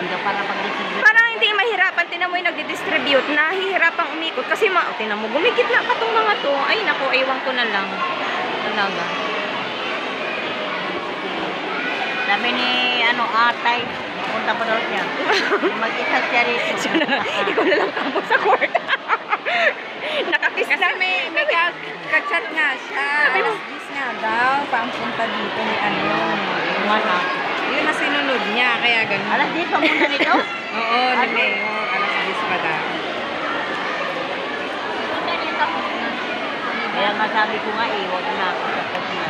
hanggang para pag-distribute. Parang hindi mahirapan. Tinan mo yung nagdi-distribute. Nahihirapang umikot. Kasi tinan mo, gumikit na pa tong mga to. Ay, naku, ewan ko na lang. Talaga. Sabi ni, atay, punta pa daw siya. Mag-isa siya rito. Ikaw na lang kamo sa court. Nakakis Kasi may kachat nga siya. Alas 10 nga daw, paampunta dito ni Mana? Yun na sinunod niya, kaya ganun. Alas dito muna nito? Oo, ni Mayor. Alas 10 pa daw. Kaya masabi ko nga, huwag na ako. Tapos na.